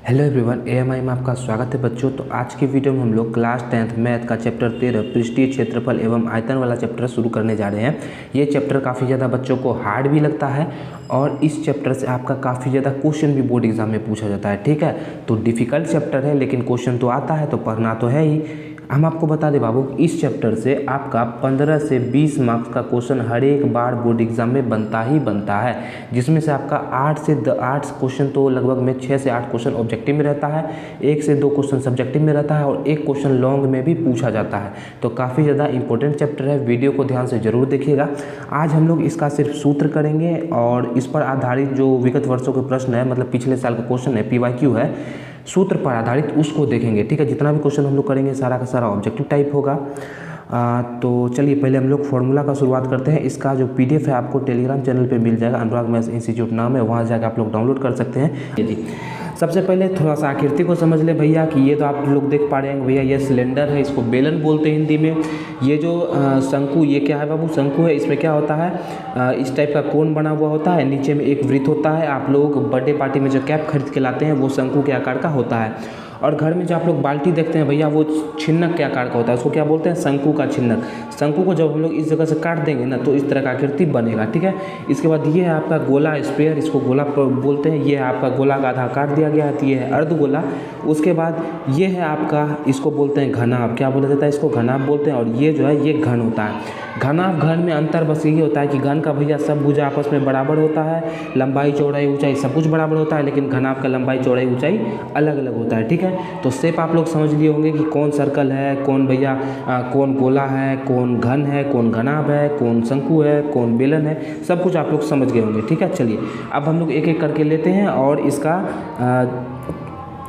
Hello everyone, AMI में आपका स्वागत है बच्चों। तो आज की वीडियो में हम लोग क्लास 10th मैथ का चैप्टर 13 पृष्ठीय क्षेत्रफल एवं आयतन वाला चैप्टर शुरू करने जा रहे हैं। ये चैप्टर काफ़ी ज़्यादा बच्चों को हार्ड भी लगता है और इस चैप्टर से आपका काफ़ी ज़्यादा क्वेश्चन भी बोर्ड एग्जाम में पूछा जाता है। ठीक है, तो डिफ़िकल्ट चैप्टर है लेकिन क्वेश्चन तो आता है, तो पढ़ना तो है ही। हम आपको बता दें बाबू, इस चैप्टर से आपका 15 से 20 मार्क्स का क्वेश्चन हर एक बार बोर्ड एग्जाम में बनता ही बनता है, जिसमें से आपका 8 क्वेश्चन तो लगभग में 6 से 8 क्वेश्चन ऑब्जेक्टिव में रहता है, 1 से 2 क्वेश्चन सब्जेक्टिव में रहता है और 1 क्वेश्चन लॉन्ग में भी पूछा जाता है। तो काफ़ी ज़्यादा इंपॉर्टेंट चैप्टर है, वीडियो को ध्यान से जरूर देखिएगा। आज हम लोग इसका सिर्फ सूत्र करेंगे और इस पर आधारित जो विगत वर्षों के प्रश्न है, मतलब पिछले साल का क्वेश्चन है, PYQ है, सूत्र पर आधारित उसको देखेंगे। ठीक है, जितना भी क्वेश्चन हम लोग करेंगे सारा का सारा ऑब्जेक्टिव टाइप होगा। तो चलिए पहले हम लोग फॉर्मूला का शुरुआत करते हैं। इसका जो PDF है आपको टेलीग्राम चैनल पे मिल जाएगा, अनुराग मैथ्स इंस्टीट्यूट नाम है, वहाँ जाकर आप लोग डाउनलोड कर सकते हैं। ये जी, सबसे पहले थोड़ा सा आकृति को समझ ले भैया कि ये तो आप लोग देख पा रहे हैं भैया, ये सिलेंडर है, इसको बेलन बोलते हैं हिंदी में। ये जो शंकु, ये क्या है बाबू? शंकु है। इसमें क्या होता है, इस टाइप का कोन बना हुआ होता है, नीचे में एक वृत्त होता है। आप लोग बर्थडे पार्टी में जो कैप खरीद के लाते हैं वो शंकु के आकार का होता है। और घर में जो आप लोग बाल्टी देखते हैं भैया, वो छिन्नक के आकार का होता है, उसको क्या बोलते हैं? शंकु का छिन्नक। शंकु को जब हम लोग इस जगह से काट देंगे ना तो इस तरह का आकृति बनेगा। ठीक है, इसके बाद ये है आपका गोला स्पेयर, इसको गोला बोलते हैं। ये है आपका गोला का आधा काट दिया गया है, तो ये है अर्ध गोला। उसके बाद ये है आपका, इसको बोलते हैं घनाभ। क्या बोला जाता है? इसको घनाभ बोलते हैं। और ये जो है ये घन होता है। घनाभ घन में अंतर बस यही होता है कि घन का भैया सब भुजा आपस में बराबर होता है, लंबाई चौड़ाई ऊंचाई सब कुछ बराबर होता है, लेकिन घनाभ का लंबाई चौड़ाई ऊंचाई अलग अलग होता है। ठीक है, तो शेप आप लोग समझ लिए होंगे कि कौन सर्कल है, कौन भैया कौन गोला है, कौन घन है, कौन घनाभ है, कौन शंकु है, कौन बेलन है, सब कुछ आप लोग समझ गए होंगे। ठीक है, चलिए अब हम लोग एक एक करके लेते हैं और इसका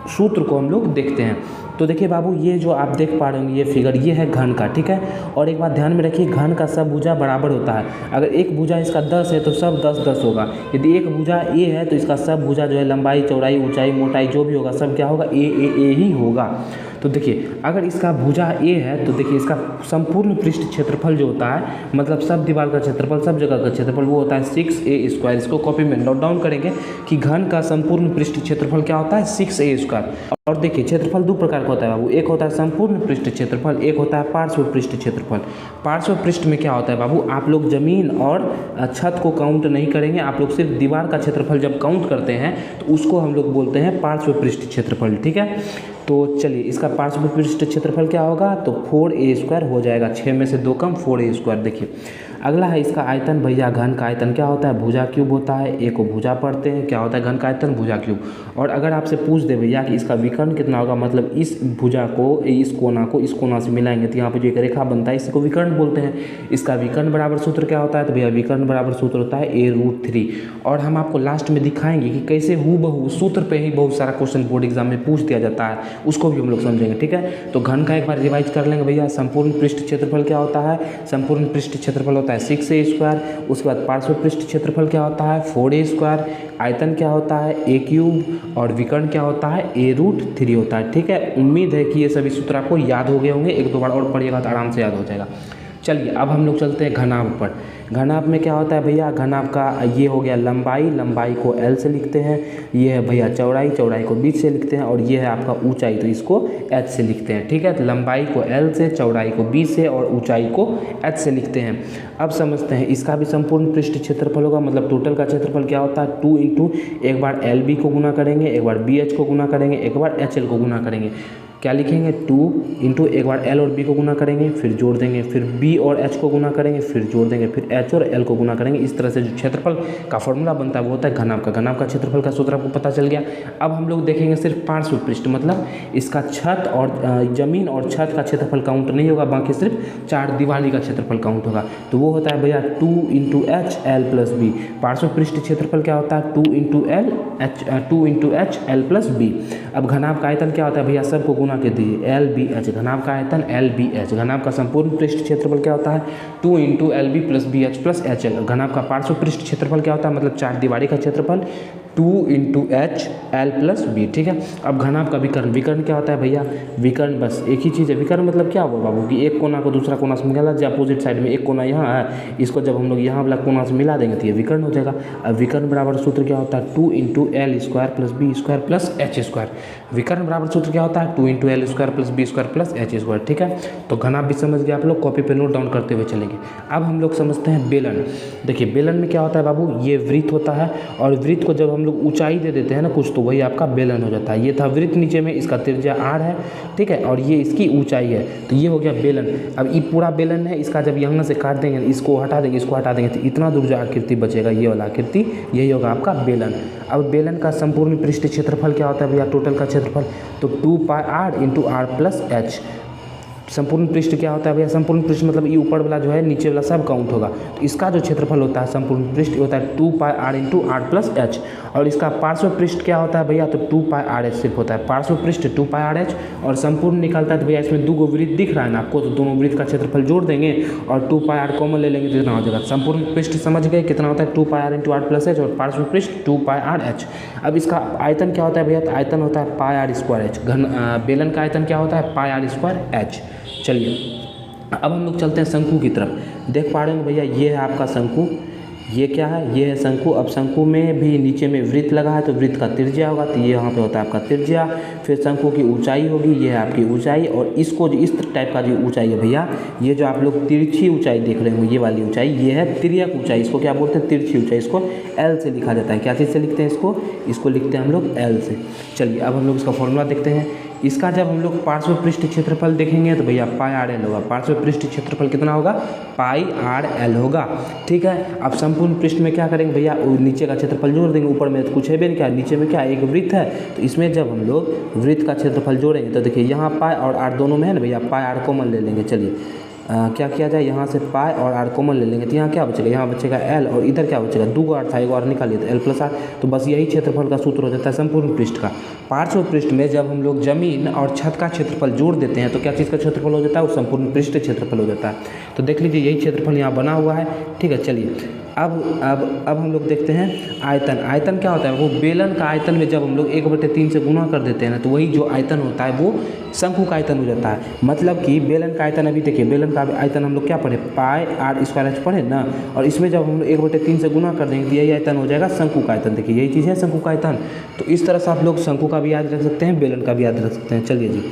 सूत्र को हम लोग देखते हैं। तो देखिए बाबू, ये जो आप देख पा रहे होंगे ये फिगर, ये है घन का। ठीक है, और एक बात ध्यान में रखिए, घन का सब भुजा बराबर होता है। अगर एक भुजा इसका 10 है तो सब 10-10 होगा। यदि एक भुजा A है तो इसका सब भुजा जो है लंबाई चौड़ाई ऊंचाई मोटाई जो भी होगा सब क्या होगा? A ही होगा। तो देखिए, अगर इसका भुजा A है तो देखिए इसका संपूर्ण पृष्ठ क्षेत्रफल जो होता है, मतलब सब दीवार का क्षेत्रफल, सब जगह का क्षेत्रफल, वो होता है 6A²। इसको कॉपी में नोट डाउन करेंगे कि घन का संपूर्ण पृष्ठ क्षेत्रफल क्या होता है? 6A²। और देखिए क्षेत्रफल दो प्रकार का होता है बाबू, एक होता है संपूर्ण पृष्ठ क्षेत्रफल, एक होता है पार्श्व पृष्ठ क्षेत्रफल। पार्श्व पृष्ठ में क्या होता है बाबू, आप लोग जमीन और छत को काउंट नहीं करेंगे, आप लोग सिर्फ दीवार का क्षेत्रफल जब काउंट करते हैं तो उसको हम लोग बोलते हैं पार्श्व पृष्ठ क्षेत्रफल। ठीक है, तो चलिए इसका पार्श्व पृष्ठ क्षेत्रफल क्या होगा? तो 4A² हो जाएगा। 6 में से 2 कम 4A²। देखिए अगला है इसका आयतन। भैया घन का आयतन क्या होता है? भुजा क्यूब होता है। A को भुजा पढ़ते हैं, क्या होता है घन का आयतन? भुजा क्यूब। और अगर आपसे पूछ दे भैया कि इसका विकर्ण कितना होगा, मतलब इस भुजा को इस कोना से मिलाएंगे तो यहाँ पे जो एक रेखा बनता है इसको विकर्ण बोलते हैं। इसका विकर्ण बराबर सूत्र क्या होता है? तो भैया विकर्ण बराबर सूत्र होता है A√3। और हम आपको लास्ट में दिखाएंगे कि कैसे हूबहू सूत्र पे ही बहुत सारा क्वेश्चन बोर्ड एग्जाम में पूछ दिया जाता है, उसको भी हम लोग समझेंगे। ठीक है, तो घन का एक बार रिवाइज कर लेंगे भैया। संपूर्ण पृष्ठ क्षेत्रफल क्या होता है? संपूर्ण पृष्ठ क्षेत्रफल होता है 6A²। उसके बाद पार्श्व पृष्ठ क्षेत्रफल क्या होता है? 4A²। आयतन क्या होता है? A³ और विकर्ण क्या होता है? A√3 होता है। ठीक है, उम्मीद है कि ये सभी सूत्र आपको याद हो गए होंगे, एक दो बार और पढ़िएगा तो आराम से याद हो जाएगा। चलिए अब हम लोग चलते हैं घनाभ पर। घनाभ में क्या होता है भैया? घनाभ का ये हो गया लंबाई, लंबाई को L से लिखते हैं। ये है भैया चौड़ाई, चौड़ाई को B से लिखते हैं। और ये है आपका ऊंचाई, तो इसको H से लिखते हैं। ठीक है, तो लंबाई को L से, चौड़ाई को B से और ऊंचाई को H से लिखते हैं। अब समझते हैं इसका भी संपूर्ण पृष्ठ क्षेत्रफल होगा, मतलब टोटल का क्षेत्रफल क्या होता है? 2 इंटू एक बार LB को गुना करेंगे, एक बार BH को गुना करेंगे, एक बार HL को गुना करेंगे। क्या लिखेंगे? 2 इंटू एक बार L और B को गुना करेंगे, फिर जोड़ देंगे, फिर B और H को गुना करेंगे, फिर जोड़ देंगे, फिर H और L को गुना करेंगे। इस तरह से जो क्षेत्रफल का फॉर्मूला बनता है वो होता है घनाभ का। घनाभ का क्षेत्रफल का सूत्र आपको पता चल गया। अब हम लोग देखेंगे सिर्फ पार्श्व पृष्ठ, मतलब इसका छत और जमीन और छत का क्षेत्रफल काउंट नहीं होगा, बाकी सिर्फ 4 दीवारी का क्षेत्रफल काउंट होगा। तो वो होता है भैया 2 into H L plus B। पार्श्व पृष्ठ क्षेत्रफल क्या होता है? 2 into H L plus B। अब घनाभ का आयतन क्या होता है भैया? सबको गुना के दिए, LBH। घनाभ का आयतन LBH। घनाभ का संपूर्ण पृष्ठ क्षेत्रफल क्या होता है? 2 into LB plus BH plus HL। घनाभ का पार्श्व पृष्ठ क्षेत्रफल क्या होता है? मतलब 4 दीवारी का क्षेत्रफल 2 into h l plus b, ठीक है। अब घनाभ का विकर्ण, विकर्ण क्या होता है भैया, विकर्ण बस एक ही चीज़ है। विकर्ण मतलब क्या हुआ बाबू कि एक कोना को दूसरा कोना से मिला, जो अपोजिट साइड में एक कोना यहाँ है, इसको जब हम लोग यहाँ वाला कोना से मिला देंगे तो ये विकर्ण हो जाएगा। अब विकर्ण बराबर सूत्र क्या होता है, 2 into l square plus b square plus h square. विकर्ण बराबर सूत्र क्या होता है, 2 into l square plus b square plus h square, ठीक है। तो घनाभ भी समझ गए आप लोग, कॉपी पे नोट डाउन करते हुए चलेंगे। अब हम लोग समझते हैं बेलन। देखिए बेलन में क्या होता है बाबू, ये वृत्त होता है और वृत्त को जब हम लोग ऊंचाई दे देते हैं ना कुछ, तो वही आपका बेलन हो जाता है। ये था वृत्त, नीचे में इसका त्रिज्या r है, ठीक है, और ये इसकी ऊंचाई है, तो ये हो गया बेलन। अब ये पूरा बेलन है, इसका जब यहाँ से काट देंगे, इसको हटा देंगे, इसको हटा देंगे, तो इतना दूर जो आकृति बचेगा, ये वाला आकृति, यही होगा आपका बेलन। अब बेलन का संपूर्ण पृष्ठ क्षेत्रफल क्या होता है भैया, टोटल का क्षेत्रफल, तो 2 pi r into are plus h. संपूर्ण पृष्ठ क्या होता है भैया, संपूर्ण पृष्ठ मतलब ये ऊपर वाला जो है नीचे वाला सब काउंट होगा, तो इसका जो क्षेत्रफल होता है संपूर्ण पृष्ठ होता है 2 pi r into are plus H. और इसका पार्श्व पृष्ठ क्या होता है भैया, तो 2 पाई आर एच सिर्फ होता है, पार्श्व पृष्ठ 2 पाई आर एच। और संपूर्ण निकलता है तो भैया इसमें 2 वृत्त दिख रहा है ना आपको, तो दोनों वृत्त का क्षेत्रफल जोड़ देंगे और 2 पाई आर कॉमन ले लेंगे तो कितना हो जाएगा। संपूर्ण पृष्ठ समझ गए कितना होता है, 2 pi R into are plus H, और पार्श्व पृष्ठ 2 पाई आर एच। अब इसका आयतन क्या होता है भैया, तो आयतन होता है पाई आर स्क्वायर एच। बेलन का आयतन क्या होता है, पाई आर स्क्वायर एच। चलिए अब हम लोग चलते हैं शंकु की तरफ। देख पा रहे हैं भैया, ये है आपका शंकु, ये क्या है, ये है शंकु। अब शंकु में भी नीचे में वृत्त लगा है, तो वृत्त का त्रिज्या होगा, तो ये यहाँ पे होता है आपका त्रिज्या। फिर शंकु की ऊंचाई होगी, ये है आपकी ऊंचाई, और इसको जो इस टाइप का जो ऊंचाई है भैया, ये जो आप लोग तिरछी ऊंचाई देख रहे हो, ये वाली ऊंचाई, ये है तिर्यक ऊंचाई। इसको क्या बोलते हैं, तिरछी ऊंचाई। इसको एल से लिखा जाता है। क्या चीज़ से लिखते हैं इसको लिखते हैं हम लोग एल से। चलिए अब हम लोग इसका फॉर्मूला देखते हैं। इसका जब हम लोग पार्श्व पृष्ठ क्षेत्रफल देखेंगे तो भैया पाई आर एल होगा। पार्श्व पृष्ठ क्षेत्रफल कितना होगा, पाई आर एल होगा, ठीक है। अब संपूर्ण पृष्ठ में क्या करेंगे भैया, नीचे का क्षेत्रफल जोड़ देंगे, ऊपर में कुछ है भी नहीं, क्या नीचे में क्या एक वृत्त है, तो इसमें जब हम लोग वृत्त का क्षेत्रफल जोड़ेंगे तो देखिए यहाँ पाई और आर दोनों में है ना भैया, पाई आर कॉमन ले लेंगे। चलिए क्या किया जाए, यहाँ से पाई और आर कॉमन ले लेंगे, तो यहाँ क्या बचेगा, यहाँ बचेगा एल, और इधर क्या बचेगा, 2 आर था, 1 आर निकालिए तो एल प्लस आर। तो बस यही क्षेत्रफल का सूत्र हो जाता है संपूर्ण पृष्ठ का। पार्श्व पृष्ठ में जब हम लोग जमीन और छत का क्षेत्रफल जोड़ देते हैं तो क्या चीज़ का क्षेत्रफल हो जाता है, वो संपूर्ण पृष्ठ क्षेत्रफल हो जाता है। तो देख लीजिए यही क्षेत्रफल यहाँ बना हुआ है, ठीक है। चलिए अब हम लोग देखते हैं आयतन। आयतन क्या होता है, वो बेलन का आयतन में जब हम लोग 1/3 से गुना कर देते हैं ना, तो वही जो आयतन होता है वो शंकु का आयतन हो जाता है। मतलब कि बेलन का आयतन, अभी देखिए बेलन का आयतन हम लोग क्या पढ़े, पाई आर स्क्वायर एच पढ़े ना, और इसमें जब हम लोग 1/3 से गुना कर देंगे तो यही आयतन हो जाएगा शंकु का आयतन। देखिए यही चीज़ है शंकु का आयतन। तो इस तरह से आप लोग शंकु का भी याद रख सकते हैं, बेलन का भी याद रख सकते हैं। चलिए जी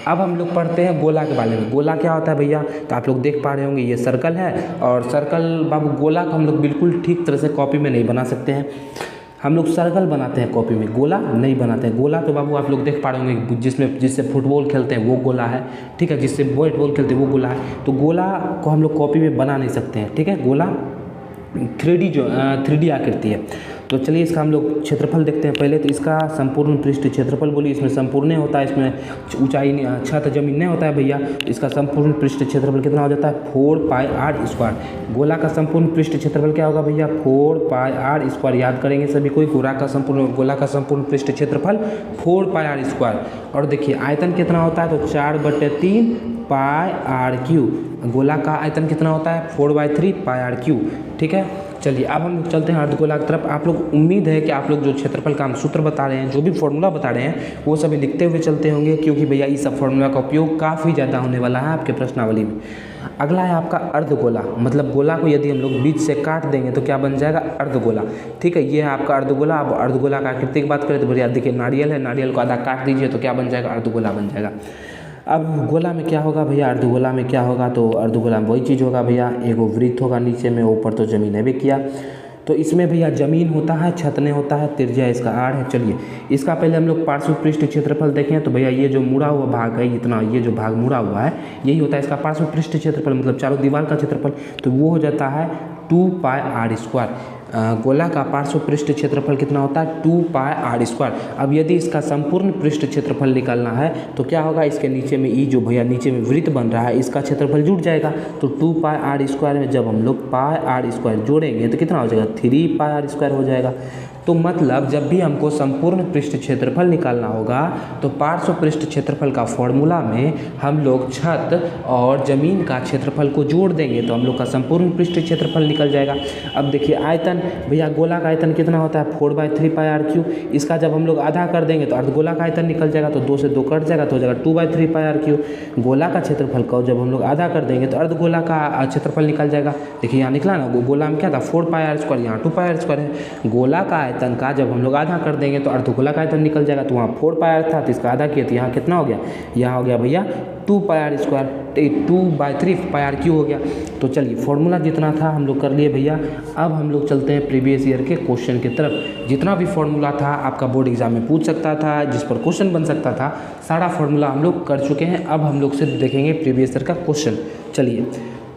अब हम लोग पढ़ते हैं गोला के बारे में। गोला क्या होता है भैया, तो आप लोग देख पा रहे होंगे ये सर्कल है, और सर्कल बाबू गोला को हम लोग बिल्कुल ठीक तरह से कॉपी में नहीं बना सकते हैं। हम लोग सर्कल बनाते हैं कॉपी में, गोला नहीं बनाते हैं। गोला तो बाबू आप लोग देख पा रहे होंगे जिससे फुटबॉल खेलते हैं वो गोला है, ठीक है, जिससे बैट बॉल खेलते हैं वो गोला है। तो गोला को हम लोग कॉपी में बना नहीं सकते हैं, ठीक है। गोला 3D आकृति है। तो चलिए इसका हम लोग क्षेत्रफल देखते हैं पहले। तो इसका संपूर्ण पृष्ठ क्षेत्रफल बोलिए, इसमें संपूर्ण होता है, इसमें ऊंचाई छत जमीन नहीं होता है भैया। तो इसका संपूर्ण पृष्ठ क्षेत्रफल कितना हो जाता है, 4 पाई आर स्क्वायर। गोला का संपूर्ण पृष्ठ क्षेत्रफल क्या होगा भैया, 4 पाई आर स्क्वायर। याद करेंगे सभी कोई, गोला का संपूर्ण पृष्ठ क्षेत्रफल 4 पाई आर स्क्वायर। और देखिए आयतन कितना होता है, तो 4/3 पाई आर क्यूब। गोला का आयतन कितना होता है, 4/3 पाई आर क्यूब, ठीक है। चलिए अब हम लोग चलते हैं अर्धगोला की तरफ। आप लोग उम्मीद है कि आप लोग जो क्षेत्रफल का हम सूत्र बता रहे हैं, जो भी फॉर्मूला बता रहे हैं, वो सभी लिखते हुए चलते होंगे, क्योंकि भैया इस सब फॉर्मूला का उपयोग काफ़ी ज़्यादा होने वाला है आपके प्रश्नावली में। अगला है आपका अर्धगोला। मतलब गोला को यदि हम लोग बीच से काट देंगे तो क्या बन जाएगा, अर्धगोला, ठीक है। ये है आपका अर्धगोला। अब अर्धगोला का आकृति की बात करें तो भैया देखिए नारियल है, नारियल को आधा काट दीजिए तो क्या बन जाएगा, अर्धगोला बन जाएगा। अब गोला में क्या होगा भैया, अर्धगोला में क्या होगा, तो अर्धगोला में वही चीज़ होगा भैया, एक वृत्त होगा नीचे में, ऊपर तो जमीन है भी किया। तो इसमें भैया जमीन होता है, छत नहीं होता है, त्रिज्या इसका आर है। चलिए इसका पहले हम लोग पार्श्व पृष्ठ क्षेत्रफल देखें तो भैया ये जो मुड़ा हुआ भाग है, इतना ये जो भाग मुड़ा हुआ है यही होता है इसका पार्श्व पृष्ठ क्षेत्रफल, मतलब चारों दीवार का क्षेत्रफल। तो वो हो जाता है 2 पाई आर स्क्वायर। गोला का पार्श्व पृष्ठ क्षेत्रफल कितना होता है, 2 पाई आर स्क्वायर। अब यदि इसका संपूर्ण पृष्ठ क्षेत्रफल निकालना है तो क्या होगा, इसके नीचे में जो भैया नीचे में वृत्त बन रहा है इसका क्षेत्रफल जुड़ जाएगा। तो 2 पाई आर स्क्वायर में जब हम लोग पाई आर स्क्वायर जोड़ेंगे तो कितना हो जाएगा, 3 पाई आर स्क्वायर हो जाएगा। तो मतलब जब भी हमको संपूर्ण पृष्ठ क्षेत्रफल निकालना होगा तो पार्श्व पृष्ठ क्षेत्रफल का फॉर्मूला में हम लोग छत और ज़मीन का क्षेत्रफल को जोड़ देंगे तो हम लोग का संपूर्ण पृष्ठ क्षेत्रफल निकल जाएगा। अब देखिए आयतन, भैया गोला का आयतन कितना होता है 4/3πr3। इसका जब हम लोग आधा कर देंगे तो अर्धगोला का आयतन निकल जाएगा, तो 2 से 2 कट जाएगा तो हो जाएगा 2/3πr3। गोला का क्षेत्रफल को जब हम लोग आधा कर देंगे तो अर्धगोला का क्षेत्रफल निकल जाएगा। देखिए यहाँ निकला ना, गोला में क्या था 4πr², यहाँ 2πr² है। गोला का आयतन का जब हम लोग आधा कर देंगे तो अर्धगोला का आयतन निकल जाएगा, तो वहाँ 4πr था तो इसका आधा किया तो यहाँ कितना हो गया, यहाँ हो गया भैया 2πr², 2/3πr³ हो गया। तो चलिए फॉर्मूला जितना था हम लोग कर लिए भैया। अब हम लोग चलते हैं प्रीवियस ईयर के क्वेश्चन की तरफ। जितना भी फॉर्मूला था आपका बोर्ड एग्जाम में पूछ सकता था, जिस पर क्वेश्चन बन सकता था, सारा फॉर्मूला हम लोग कर चुके हैं। अब हम लोग सिर्फ देखेंगे प्रीवियस ईयर का क्वेश्चन। चलिए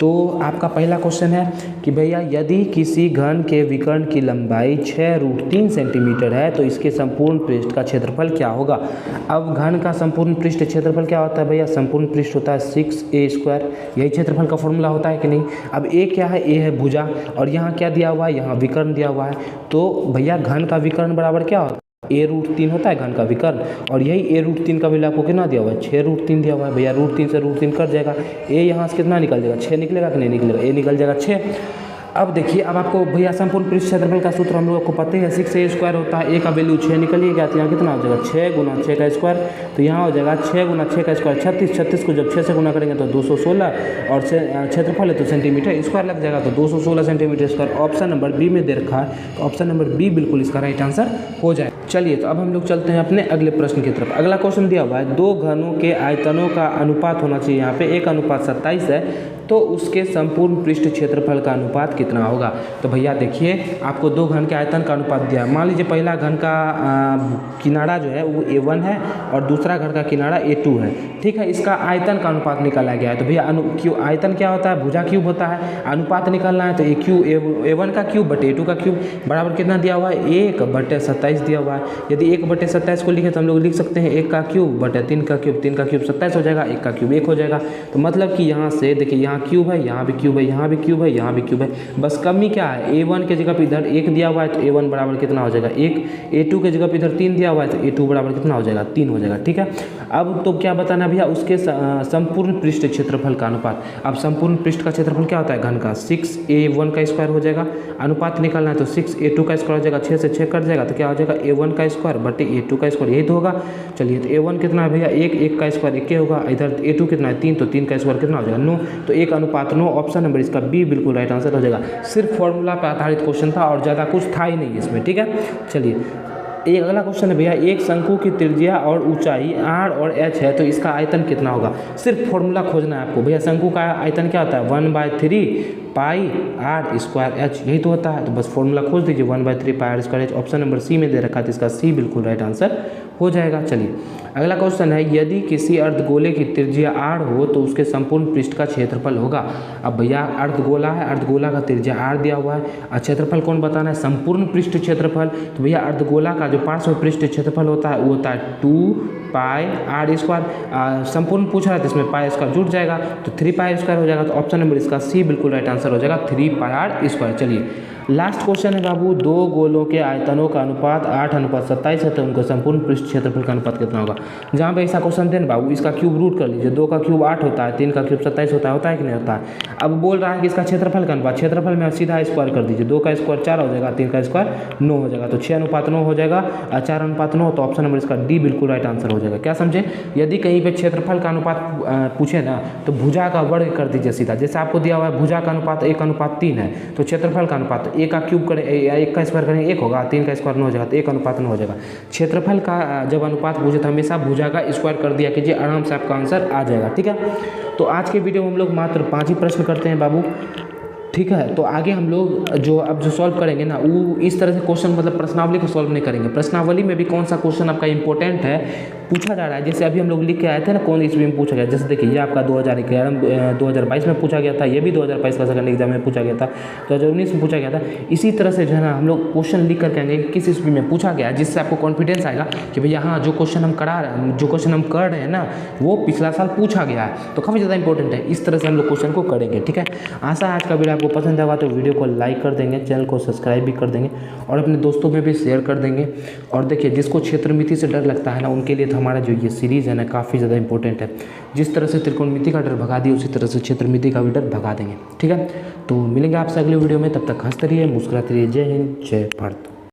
तो आपका पहला क्वेश्चन है कि भैया यदि किसी घन के विकर्ण की लंबाई 6√3 सेंटीमीटर है तो इसके संपूर्ण पृष्ठ का क्षेत्रफल क्या होगा। अब घन का संपूर्ण पृष्ठ क्षेत्रफल क्या होता है भैया, संपूर्ण पृष्ठ होता है 6a²। यही क्षेत्रफल का फॉर्मूला होता है कि नहीं। अब ए क्या है, ए है भुजा और यहाँ क्या दिया हुआ है, यहाँ विकर्ण दिया हुआ है। तो भैया घन का विकर्ण बराबर क्या होता है, a√3 होता है घन का विकर्ण। और यही a√3 का वैल्यू आपको कितना दिया हुआ है, 6√3 दिया हुआ है। भैया √3 से √3 कट जाएगा, a यहाँ से कितना निकल जाएगा, 6 निकलेगा कि नहीं निकलेगा, a निकल जाएगा 6। अब देखिए, अब आपको भैया संपूर्ण पृष्ठ क्षेत्रफल का सूत्र हम लोग को पता है 6a² होता है। a का वैल्यू 6 निकलिए गया तो यहाँ कितना हो जाएगा 6 गुना 6 का स्क्वायर। तो यहाँ हो जाएगा 6 गुना 6 का स्क्वायर 36। 36 को जब 6 से गुना करेंगे तो 216 और क्षेत्रफल है तो सेंटीमीटर स्क्वायर लग जाएगा, तो 216 centimetre square. Option number b में दे रखा है, तो ऑप्शन नंबर बी बिल्कुल इसका राइट आंसर हो जाए। चलिए तो अब हम लोग चलते हैं अपने अगले प्रश्न की तरफ। अगला क्वेश्चन दिया हुआ है, दो घनों के आयतनों का अनुपात होना चाहिए। यहाँ पे 1:27 है, तो उसके संपूर्ण पृष्ठ क्षेत्रफल का अनुपात कितना होगा। तो भैया देखिए, आपको दो घन के आयतन का अनुपात दिया है। मान लीजिए पहला घन का किनारा जो है वो a1 है और दूसरा घन का किनारा a2 है, ठीक है। इसका आयतन का अनुपात निकाला गया है। तो भैया आयतन क्या होता है, भुजा क्यूब होता है। अनुपात निकालना है तो a1 का क्यूब बटे a2 का क्यूब बराबर कितना दिया हुआ है, 1/27 दिया हुआ है। यदि 1/27 को लिखे तो हम लोग लिख सकते हैं 1 का क्यूब बटे 3 का क्यूब। 3 का क्यूब 27 हो जाएगा, 1 का क्यूब 1 हो जाएगा। तो मतलब कि यहाँ से देखिए, यहाँ क्यूब है, यहाँ भी क्यूब है, यहाँ भी क्यूब है, यहाँ भी क्यूब है। बस कमी क्या है, a1 के जगह पे इधर 1 दिया हुआ है तो a1 बराबर कितना हो जाएगा 1। a2 के जगह पे इधर 3 दिया हुआ है तो a2 बराबर कितना हो जाएगा 3 हो जाएगा, ठीक है। अब तो क्या बताना भैया, उसके संपूर्ण पृष्ठ क्षेत्रफल का अनुपात। अब संपूर्ण पृष्ठ का क्षेत्रफल क्या होता है घन का, 6a1 का स्क्वायर हो जाएगा। अनुपात निकालना है तो 6a2 का स्क्वायर हो जाएगा, 6 से 6 कट जाएगा तो क्या हो जाएगा a1 का स्क्वायर बटे a2 का स्क्वायर, यही तो होगा। चलिए तो a1 कितना है भैया 1 का स्क्वायर 1 होगा। इधर a2 कितना है 3, तो 3 का स्क्वायर कितना हो जाएगा 9, तो 1:9। ऑप्शन नंबर इसका बी बिल्कुल राइट आंसर हो जाएगा। सिर्फ फॉर्मूला पर आधारित क्वेश्चन था और ज़्यादा कुछ था ही नहीं इसमें, ठीक है। चलिए एक अगला क्वेश्चन है भैया, एक शंकु की त्रिज्या और ऊंचाई r और h है तो इसका आयतन कितना होगा। सिर्फ फॉर्मूला खोजना है आपको। भैया शंकु का आयतन क्या होता है 1/3πr²h, यही तो होता है। तो बस फॉर्मूला खोज दीजिए 1/3πr²h। ऑप्शन नंबर सी में दे रखा है तो इसका सी बिल्कुल राइट आंसर हो जाएगा। चलिए अगला क्वेश्चन है, यदि किसी अर्धगोले की त्रिज्या r हो तो उसके संपूर्ण पृष्ठ का क्षेत्रफल होगा। अब भैया अर्धगोला है, अर्धगोला का त्रिज्या r दिया हुआ है और क्षेत्रफल कौन बताना है, संपूर्ण पृष्ठ क्षेत्रफल। तो भैया अर्धगोला का जो पार्श्व पृष्ठ क्षेत्रफल होता है वो होता है 2πr²। संपूर्ण पूछा है तो इसमें π² जुड़ जाएगा तो 3πr² हो जाएगा। तो ऑप्शन नंबर इसका सी बिल्कुल राइट आंसर हो जाएगा 3πr²। चलिए लास्ट क्वेश्चन है बाबू, दो गोलों के आयतनों का अनुपात 8:27 है तो उनका संपूर्ण पृष्ठ क्षेत्रफल का अनुपात कितना होगा। जहाँ पे ऐसा क्वेश्चन दें बाबू, इसका क्यूब रूट कर लीजिए। 2 का क्यूब 8 होता है, 3 का क्यूब 27 होता है कि नहीं होता है। अब बोल रहा है कि इसका क्षेत्रफल का अनुपात, क्षेत्रफल में आप सीधा स्क्वायर कर दीजिए। 2 का स्क्वायर 4 हो जाएगा, 3 का स्क्वायर 9 हो जाएगा, तो 6:9 हो जाएगा और 4:9। तो ऑप्शन नंबर इसका डी बिल्कुल राइट आंसर हो जाएगा। क्या समझे, यदि कहीं पर क्षेत्रफल का अनुपात पूछे ना तो भुजा का वर्ग कर दीजिए सीधा। जैसे आपको दिया हुआ है भुजा का अनुपात 1:3 है तो क्षेत्रफल का अनुपात 1 का क्यूब करें, 1 का स्क्वायर करेंगे 1 होगा, 3 का स्क्वायर 9 हो जाएगा, तो 1:9 हो जाएगा। क्षेत्रफल का जब अनुपात पूछे तो हमेशा भुजा का स्क्वायर कर दिया कीजिए, आराम से आपका आंसर आ जाएगा, ठीक है। तो आज के वीडियो में हम लोग मात्र 5 ही प्रश्न करते हैं बाबू, ठीक है। तो आगे हम लोग जो सॉल्व करेंगे ना वो इस तरह से क्वेश्चन मतलब प्रश्नावली को सॉल्व नहीं करेंगे। प्रश्नावली में भी कौन सा क्वेश्चन आपका इंपॉर्टेंट है पूछा जा रहा है। जैसे अभी हम लोग लिख के आए थे ना कौन ईस्वी में पूछा गया, जैसे देखिए ये आपका 2022 में पूछा गया था, ये भी 2022 का सेकंड एग्जाम में पूछा गया था, 2019 में पूछा गया था। इसी तरह से जो है ना हम लोग क्वेश्चन लिख कर कहेंगे कि किस ईस्वी में पूछा गया, जिससे आपको कॉन्फिडेंस आएगा कि भैया हाँ जो क्वेश्चन हम कर रहे हैं ना वो पिछला साल पूछा गया है, तो काफ़ी ज़्यादा इंपॉर्टेंट है। इस तरह से हम लोग क्वेश्चन को करेंगे, ठीक है। आशा है आज का वीडियो आपको पसंद आएगा, तो वीडियो को लाइक कर देंगे, चैनल को सब्सक्राइब भी कर देंगे और अपने दोस्तों में भी शेयर कर देंगे। और देखिए जिसको क्षेत्रमिति से डर लगता है ना उनके लिए तो हमारा जो ये सीरीज़ है ना काफ़ी ज़्यादा इंपॉर्टेंट है। जिस तरह से त्रिकोणमिति का डर भगा दिया उसी तरह से क्षेत्रमिति का भी डर भगा देंगे, ठीक है। तो मिलेंगे आपसे अगले वीडियो में, तब तक हंसते रहिए, मुस्कुराते रहिए। जय हिंद, जय भारत।